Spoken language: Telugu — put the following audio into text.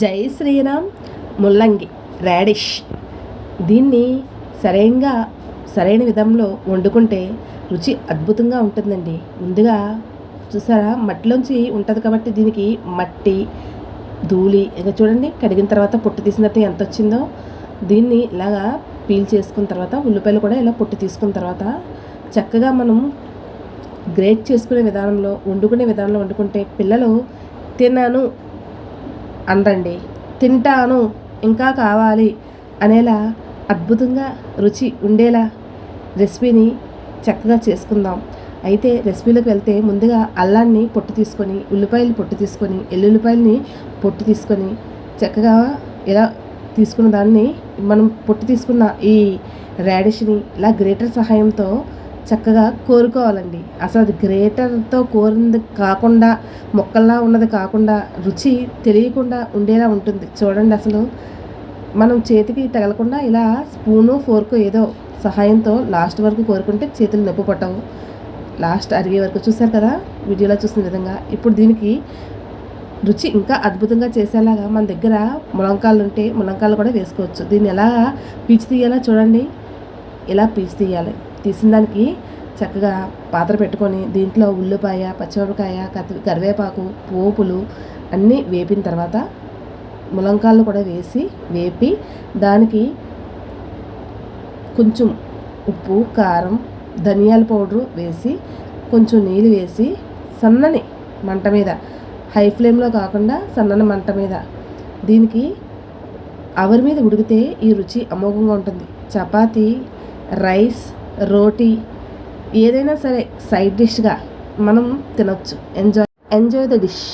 జై శ్రీరామ్ ముల్లంగి రాడిష్. దీన్ని సరైన విధంలో వండుకుంటే రుచి అద్భుతంగా ఉంటుందండి. ముందుగా చూసారా, మట్టిలోంచి ఉంటుంది కాబట్టి దీనికి మట్టి ధూళి ఇక చూడండి, కడిగిన తర్వాత పొట్టు తీసిన తర్వాత ఎంత వచ్చిందో. దీన్ని ఇలాగా పీల్ చేసుకున్న తర్వాత ఉల్లిపాయలు కూడా ఇలా పొట్టు తీసుకున్న తర్వాత చక్కగా మనం గ్రేట్ చేసుకునే విధానంలో వండుకుంటే పిల్లలు తిన్నాను అనరండి, తింటాను ఇంకా కావాలి అనేలా అద్భుతంగా రుచి ఉండేలా రెసిపీని చక్కగా చేసుకుందాం. అయితే రెసిపీలోకి వెళ్తే ముందుగా అల్లాన్ని పొట్టు తీసుకొని, ఉల్లిపాయలు పొట్టు తీసుకొని, ఎల్లుల్లిపాయలని పొట్టు తీసుకొని చక్కగా ఇలా తీసుకున్న దాన్ని మనం పొట్టు తీసుకున్న ఈ రాడిష్ని ఇలా గ్రేటర్ సహాయంతో చక్కగా కోరుకోవాలండి. అసలు అది గ్రేటర్తో కోరింది కాకుండా, మొక్కల్లా ఉన్నది కాకుండా, రుచి తెలియకుండా ఉండేలా ఉంటుంది. చూడండి, అసలు మనం చేతికి తగలకుండా ఇలా స్పూను ఫోర్కు ఏదో సహాయంతో లాస్ట్ వరకు కోరుకుంటే చేతులు నొప్పి పట్టవు. లాస్ట్ అరిగే వరకు చూసారు కదా వీడియోలో చూసిన విధంగా. ఇప్పుడు దీనికి రుచి ఇంకా అద్భుతంగా చేసేలాగా మన దగ్గర ములంకాయలు ఉంటే ములంకాయలు కూడా వేసుకోవచ్చు. దీన్ని ఎలా పీచు తీయాలో చూడండి. ఇలా పీచు తీయాలి. తీసిన దానికి చక్కగా పాత్ర పెట్టుకొని దీంట్లో ఉల్లిపాయ, పచ్చిమిరపకాయ, కరివేపాకు, పోపులు అన్నీ వేపిన తర్వాత ములంకాయలు కూడా వేపి దానికి కొంచెం ఉప్పు, కారం, ధనియాల పౌడరు వేసి కొంచెం నీళ్ళు వేసి సన్నని మంట మీద, హై ఫ్లేమ్లో కాకుండా సన్నని మంట మీద దీనికి ఆవిరి మీద ఉడికితే ఈ రుచి అమోఘంగా ఉంటుంది. చపాతీ, రైస్, రోటీ ఏదైనా సరే సైడ్ డిష్గా మనం తినొచ్చు. Enjoy the dish.